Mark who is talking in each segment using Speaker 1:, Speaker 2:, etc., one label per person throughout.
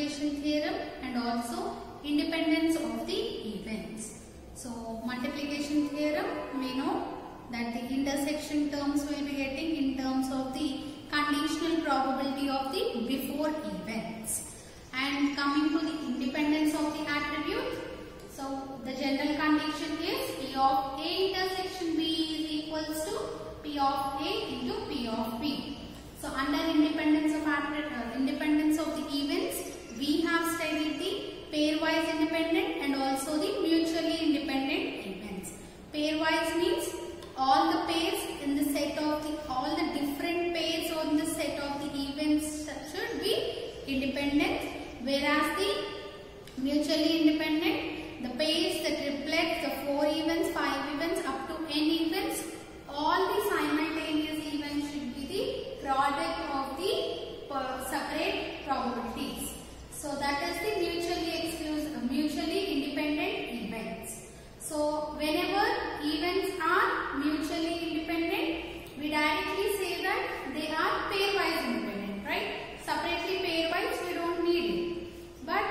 Speaker 1: multiplication theorem and also independence of the events. So multiplication theorem, we know that the intersection terms will be getting in terms of the conditional probability of the before events. And coming to the independence of the attribute, so the general condition is P of A intersection B is equals to P of A into P of B. So under independence of the events, we have studied the pairwise independent and also the mutually independent events. Pairwise means all the pairs in the set of all the different pairs on the set of the events should be independent, whereas the mutually independent, the pairs, the triplets, the 4 events, 5 events up to n events, all the simultaneous events should be the product of the separate probabilities. So that is the mutually independent events. So whenever events are mutually independent, we directly say that they are pairwise independent, right? Separately pairwise we don't need it. But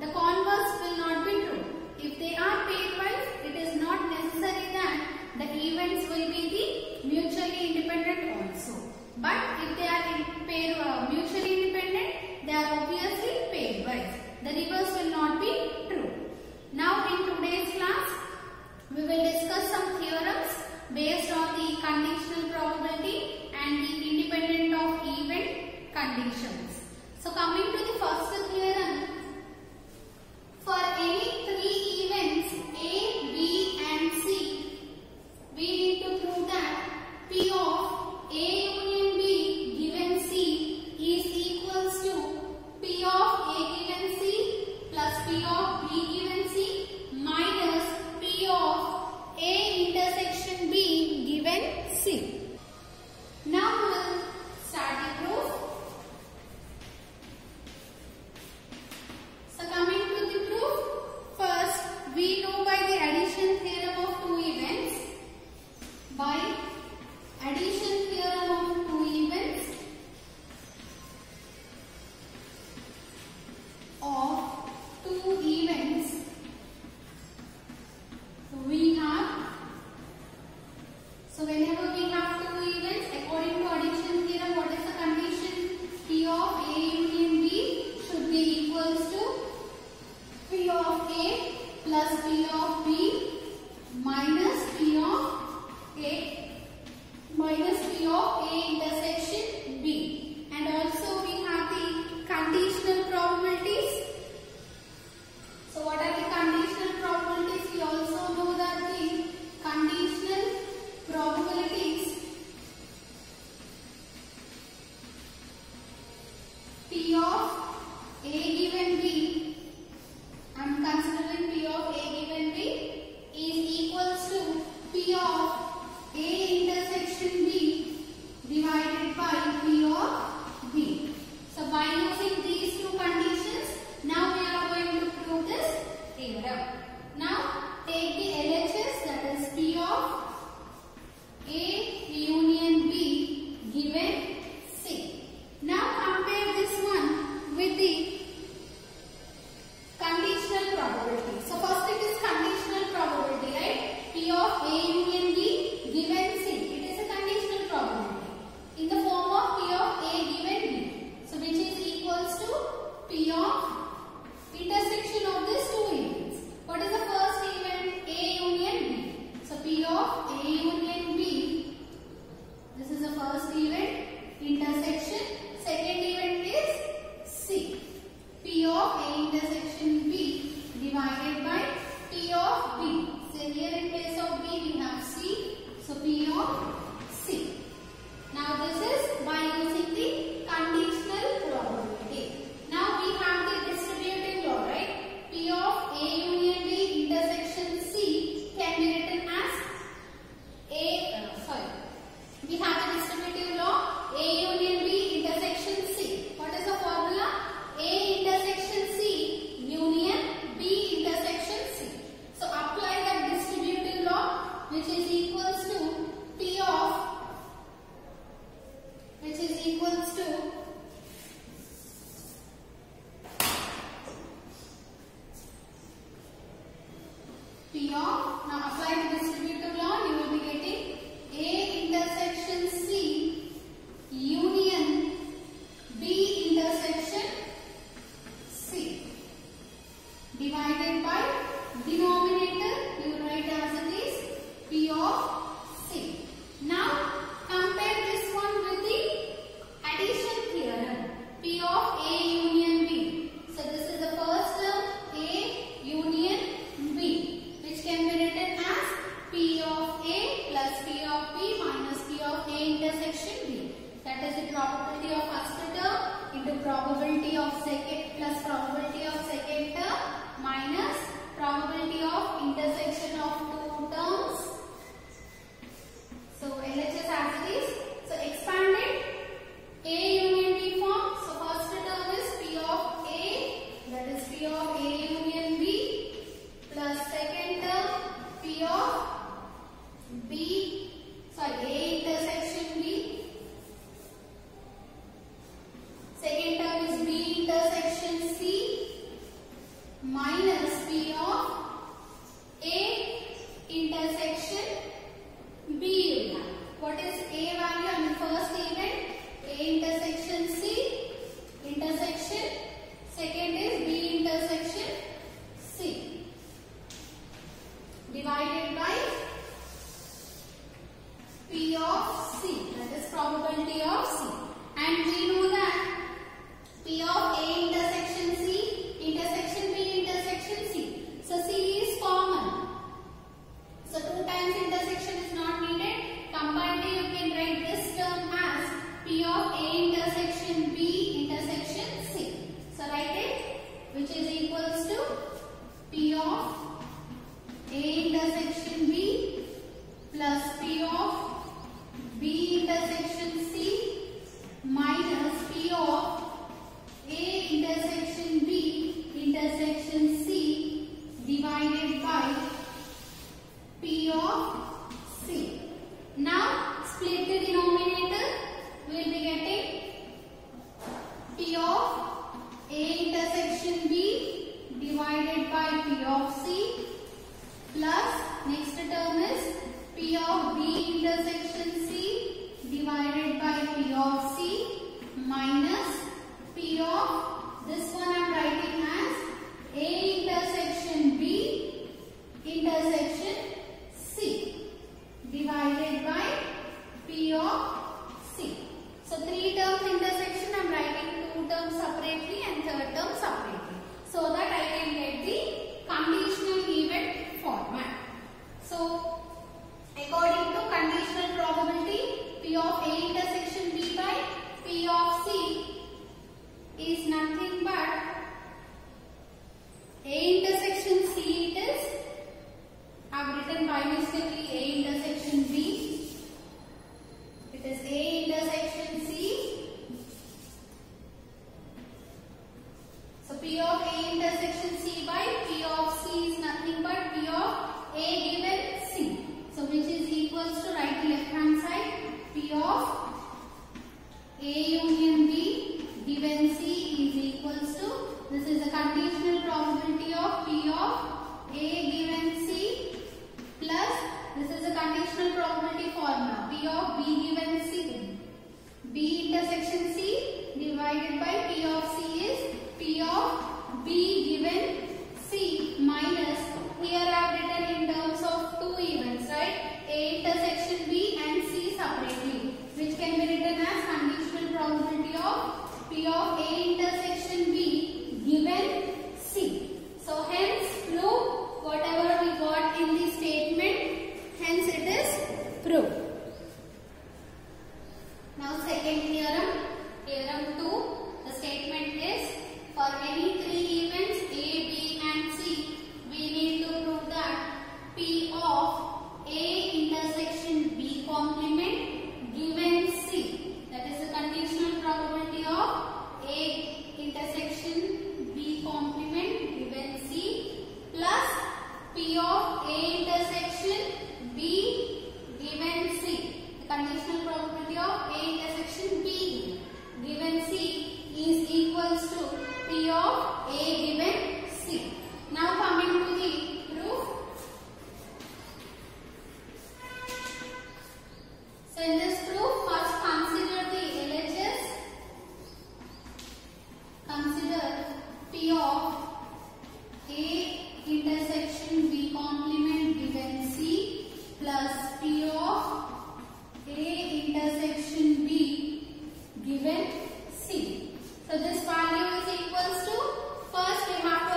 Speaker 1: the converse will not be true. If they are pairwise, it is not necessary that the events will be the mutually independent also. But if they are mutually independent, they are obviously pairwise. The reverse will not be true. Now in today's class, we will discuss some theorems based on the conditional probability and the independent of event conditions. So coming to the first theorem, for any 3 events A, B and C, we need to prove that P of A union B given C is equals to P of A given C plus P of B given C minus P of A intersection B given C. Now we will start the proof. So coming to the proof, first we know by the addition theorem of 2 events. By addition theorem of 2 events we have, so whenever we have 2 events, according to addition theorem, what is the condition? P of A union B should be equals to P of A plus P of B minus P of A intersection B. And also we have the conditional probabilities. So what are the conditional probabilities? We also know that the conditional probabilities P of A given B, I am considering P of A given B is equals to P of A intersection B divided by P of B. So by using these 2 conditions, now we are going to prove this theorem. Now take the LHS, that is P of A union B given C. Now compare this one with the conditional probability. So first it is conditional probability, right? P of A union B given C. It is a conditional probability in the form of P of A given B. So which is equals to P of intersection of these 2 events. What is the first event? A union B. So P of A union B, this is the first event, intersection. Second event is C. P of A intersection B divided by P of B. So here in place of B we have C. So P of C. Now this is by using the conditional probability. Now we have the distributive law, right? P of A union B intersection C can be written as A probability of second plus probability of second term minus probability of intersection of two terms. So LHS as it is. So expanded A union B form. So first term is P of A, that is P of A union B, plus second term P of A intersection B. Second term is B intersection C minus P of A intersection B union. What is A value on the first event? A intersection C intersection. Second is B intersection C divided by P of C, that is probability of C. And we know that P of A intersection C intersection B intersection C. So C is common. So 2 times intersection is not needed. Combinedly you can write this term as P of A intersection B intersection C. So write it, which is equals to P of A intersection B plus P of B intersection C minus P of A intersection B intersection C divided by P of C. Now split the denominator. We will be getting P of A intersection B divided by P of C plus next term is P of B intersection C divided by P of C minus P of, this one I am writing as A intersection B intersection C divided by P of C. So 3 terms intersection I am writing 2 terms separately and 3rd term separately, so that I can get the conditional event format. So according to conditional probability, P of A intersection B by P of C is nothing but A intersection C it is. I have written by mistakenly A intersection B. It is A intersection C. So P of A intersection C by P of C is nothing but P of A given C. So which is equals to, write the left hand side, P of A union B given C is equals to, this is the conditional probability of P of A given C plus this is the conditional probability formula P of B given C. B intersection C divided by P of C is P of B given C minus, here I have written in terms of 2 events, right? A intersection B and C separately, which can be written as conditional probability of P of A intersection B given C. So hence prove whatever we got in the statement, hence it is proved. Now second theorem, theorem 2, the statement is for any 3 events A, B and C, we need to prove that P of A intersection B complement given C, that is the conditional probability of A intersection B complement given C plus P of A intersection B given C, the conditional probability of A intersection B given C is equals to P of A given C. Now coming to the proof. So in this proof, first consider the LHS. Consider P of A intersection B complement given C plus P of A intersection B given C. So this value is equals to, first we have to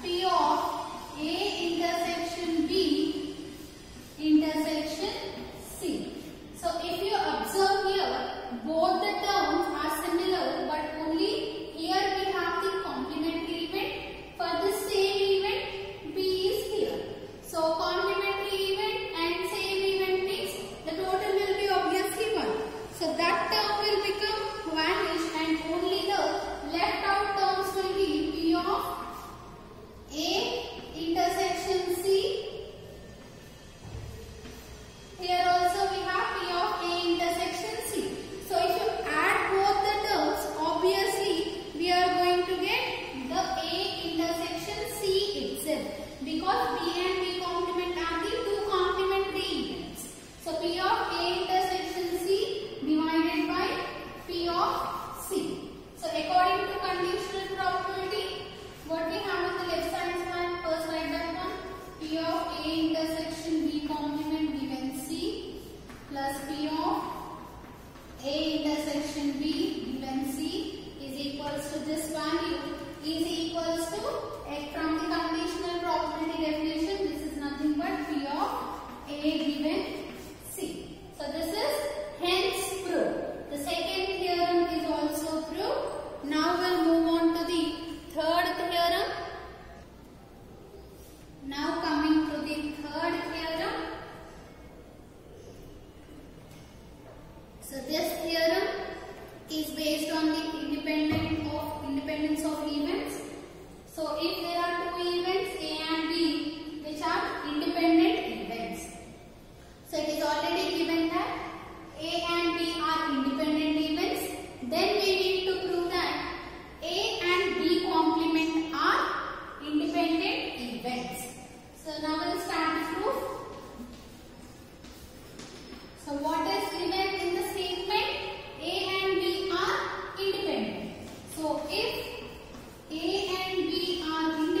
Speaker 1: P of A intersection B intersection C. So if you observe here, both the terms are similar, but only here we have the complementary event. For the same event, B is here. So complementary event and same event means the total will be obviously 1. So that term will become vanish and only the left out terms will be P of A intersection C. Here also we have P of A intersection C. So if you add both the terms, obviously we are going to get the A intersection C itself, because B and B complement are the two complementary events. So P of A intersection C divided by P of C. So according to conditional probability, what we have on the left side side, first write that one. P of A intersection B complement given C plus P of A intersection B given C is equals to this value is equals to from the conditional probability definition, this is nothing but P of A given C. So this is hence proved. The second theorem is also proved. Now we'll move on to the third theorem. Now coming to the third theorem. So this theorem is based on the independence of events. So if there are two events A and B which are independent events, so it is already given that A and B are independent events, then we need to prove that A and B complement are independent events. So now we'll start the proof. So what is given in the statement? A and B are independent. So if A and B are independent,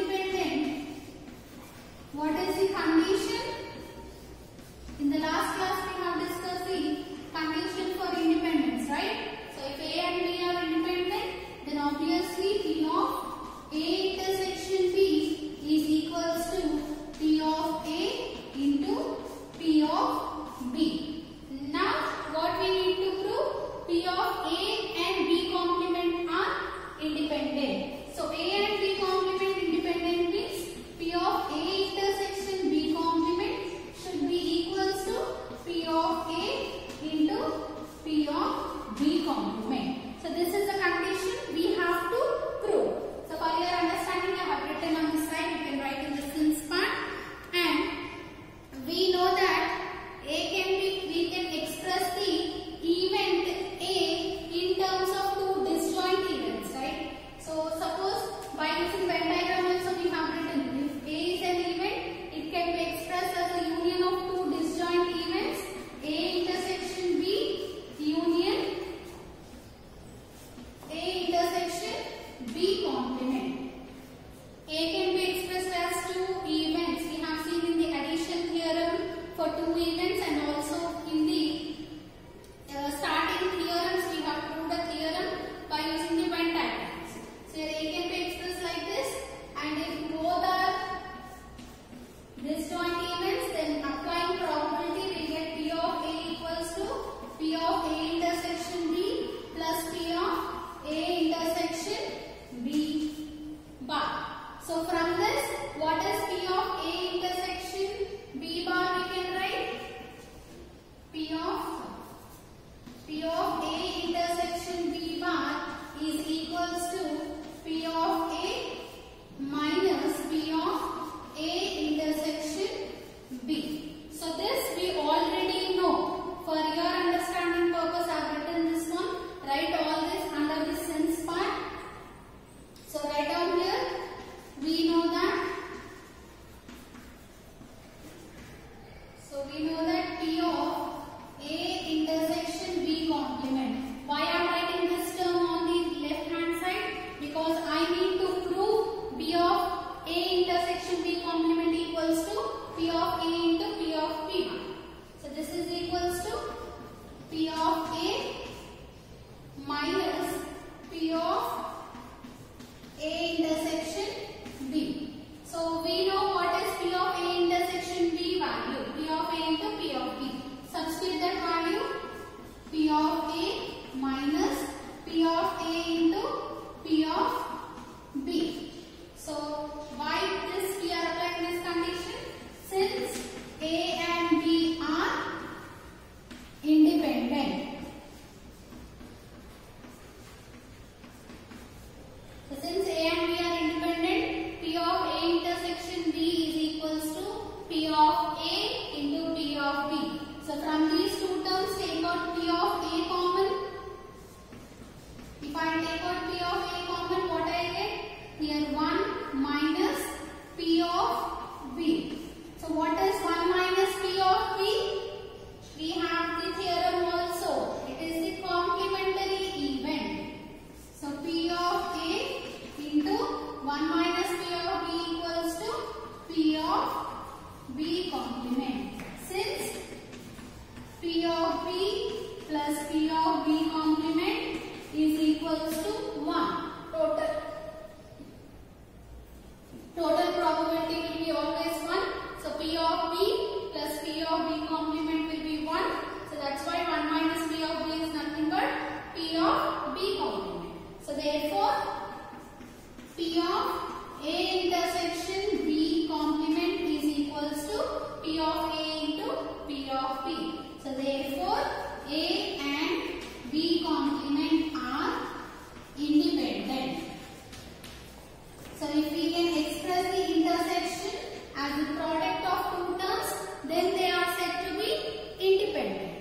Speaker 1: as the product of two terms, then they are said to be independent.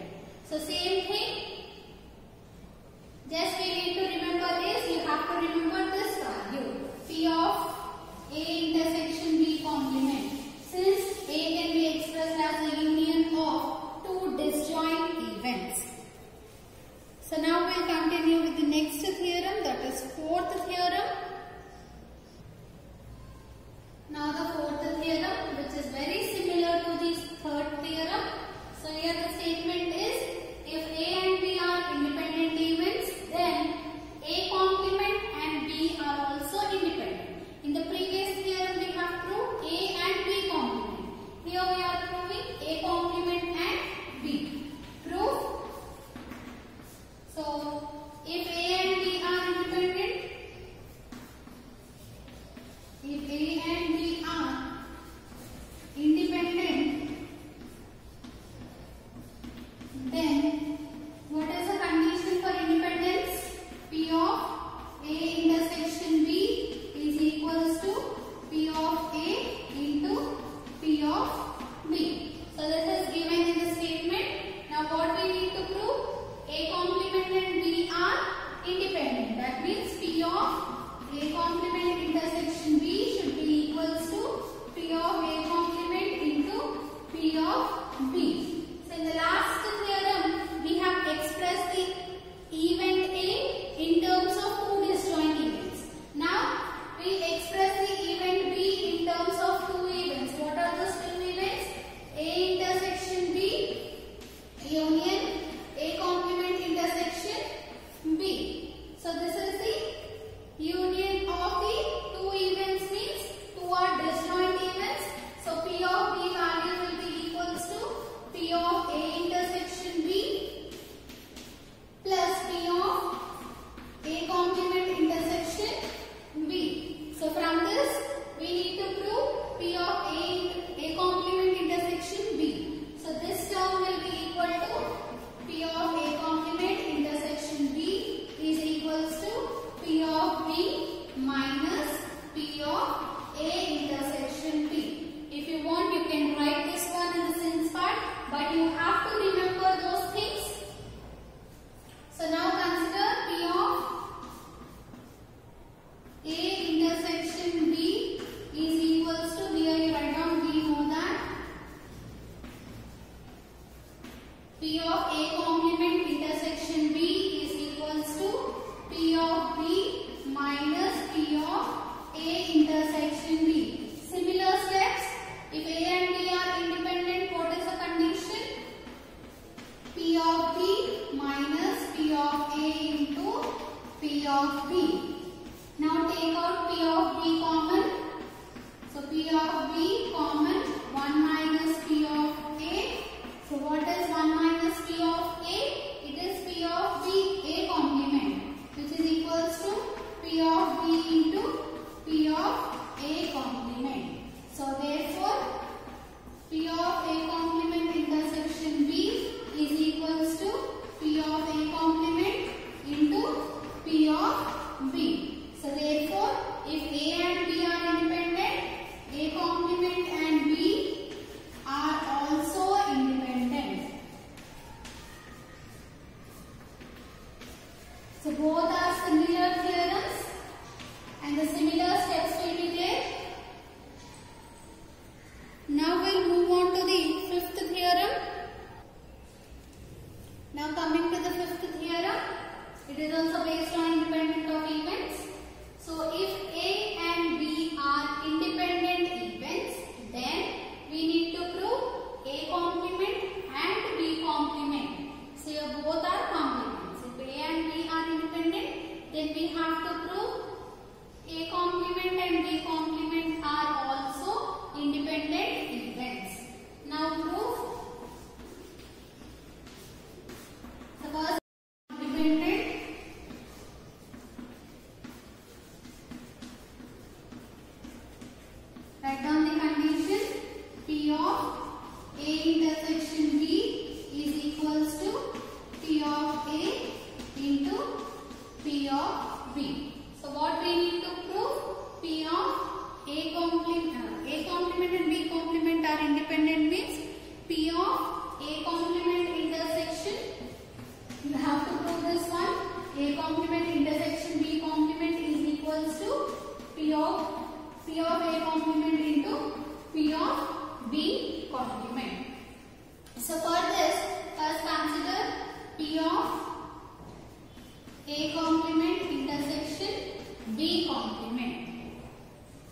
Speaker 1: So same thing. Just we need to remember this. You have to remember this value. P of A intersection B complement. Since A can be expressed as a union of two disjoint events. So now we will continue with the next theorem, that is fourth theorem. Now the fourth theorem, which is very similar to the third theorem. So here the statement is, if A and B are independent events, then A complement and B are also independent. In the previous theorem we have proved A and B complement. Here we are proving A complement and B. Proof. So if A and B are independent, if A and B are independent, then what is the condition for independence? P of A intersection B is equals to P of A into P of B. So this is given in the statement. Now what we need to prove? A complement and B are independent. That means P of A complement intersection B should be equals to P of A complement into P of B. So in the last theorem, we have expressed the event A in terms of two disjoint events. Now we express the event B in terms of two events. What are those two events? A intersection B union A complement intersection B. So this is the union of the two events, means two are disjoint events. So P of B value will be equals to P of A intersection B plus P of A complement intersection B. So from this we need to prove P of A complement intersection B. So this term will be equal to P of A complement intersection B is equals to P of B minus P of A intersection B. If you want, you can write this one in the since part, but you have to remember those things. So now consider P of A intersection B is equals to, here you write down, we know that P of A complement intersection B is equals to P of B minus P of A intersection B. Similar steps. If A and B are independent, what is the condition? P of B minus P of A into P of B. Now take out P of B common. So P of B common, 1 minus P of A. So what is 1 minus P of A? It is P of B A complement, which is equals to P of B into P of A complement. So therefore P of A complement intersection B is equals to P of A complement into P of B. So therefore if A and B are independent, A complement are independent means P of A complement intersection. You have to prove this one. A complement intersection B complement is equals to P of A complement into P of B complement. So for this, first consider P of A complement intersection B complement.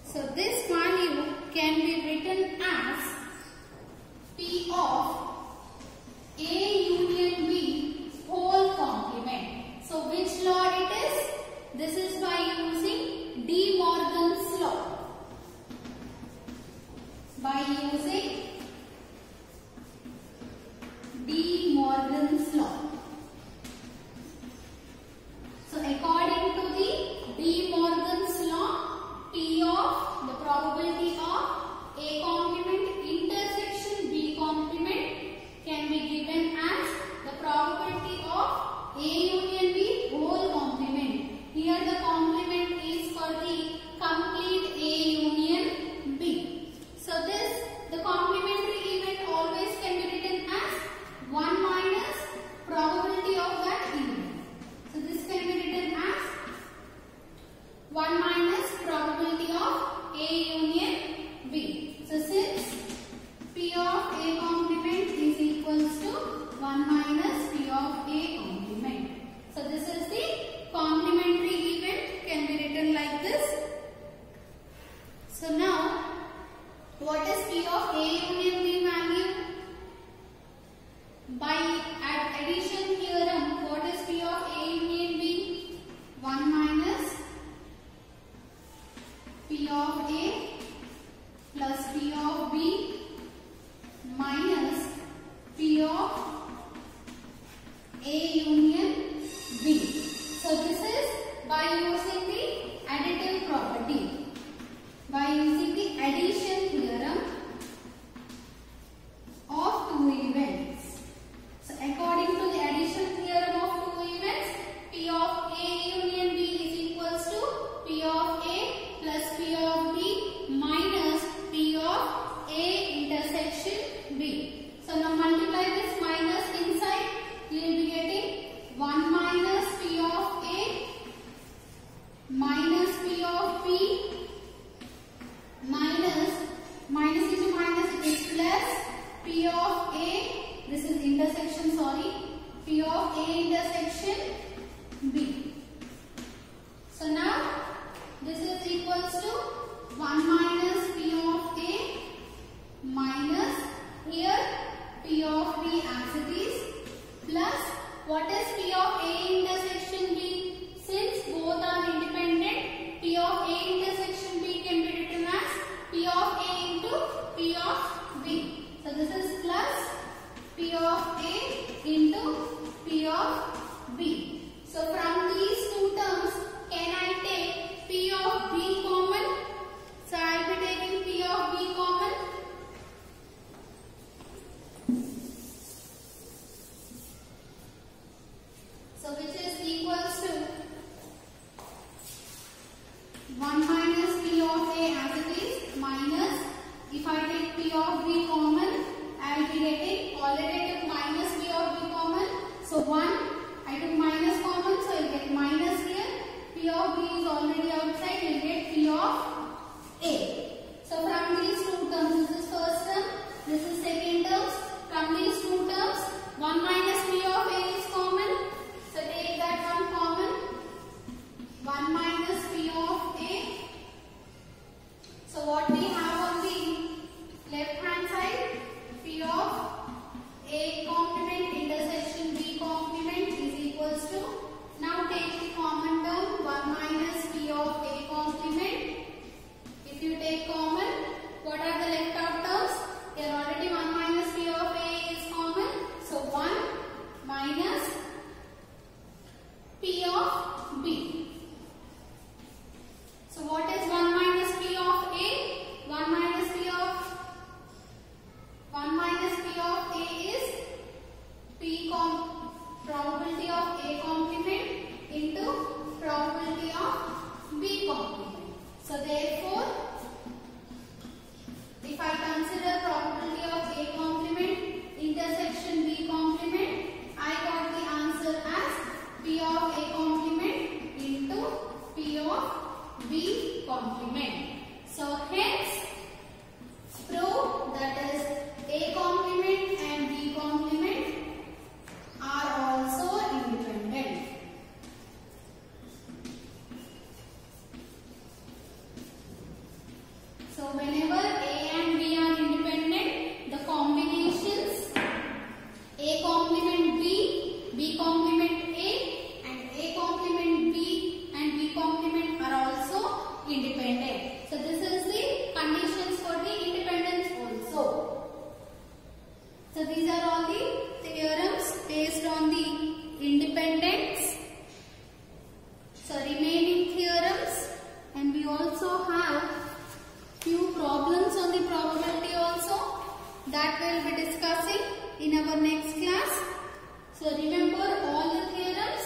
Speaker 1: So this value can be written as P of A union B whole complement. So which law it is? This is by using De Morgan's law. By using De Morgan's law. So according to the De Morgan's law, P of the probability of A complement intersection B complement can be given as the probability of A union B whole complement. Here the complement is for the complete A union B. So this, the complementary event always can be written as 1 minus probability of that event. So this can be written as 1 minus probability of A union B. So since P of A complement is equals to 1 minus P of A complement. So this is the complementary event, can be written like this. So now, what is P of A union B value? By addition theorem, what is P of A union B? 1 minus P of A plus P of B minus P of A union B. So this is by using the additive property. By using the addition theorem of two events. So according to the addition theorem of two events, P of A union B is equals to P of A plus P of B minus P of A intersection B. So now multiply this minus inside, you will be getting 1 minus P of A minus P of B minus into minus it is plus P of A, this is intersection, sorry, P of A intersection B. So now this is equals to 1 minus P of A minus here P of B as it is plus what is P of A intersection B? Since both are independent, P of A intersection B can be written as P of A into P of B. So this is plus P of A into P of B. on the independence, so remaining theorems, and we also have few problems on the probability also that we will be discussing in our next class. So remember all the theorems.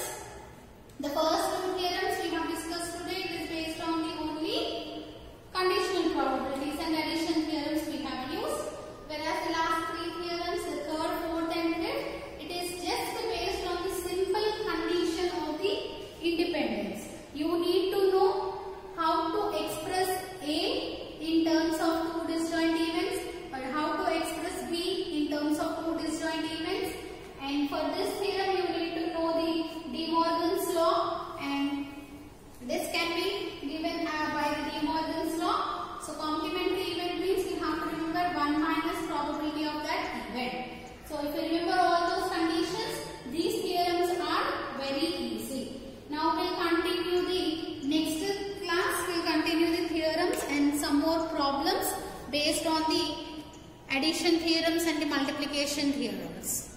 Speaker 1: The first two theorems we have discussed today, it is based on the only conditional probabilities and addition theorems we have used. Whereas the last three theorems, the third, fourth and fifth, it is just based on the simple condition of the independence. You need to know how to express A in terms of two disjoint events, or how to express B in terms of two disjoint events. And for this theorem you need to know the De Morgan's law, and this can be given by the De Morgan's law. So complementary event means you have to remember 1 minus probability of that event. So if you remember all those conditions, these theorems are very easy. Now we will continue the next class, we will continue the theorems and some more problems based on the addition theorems and the multiplication theorems.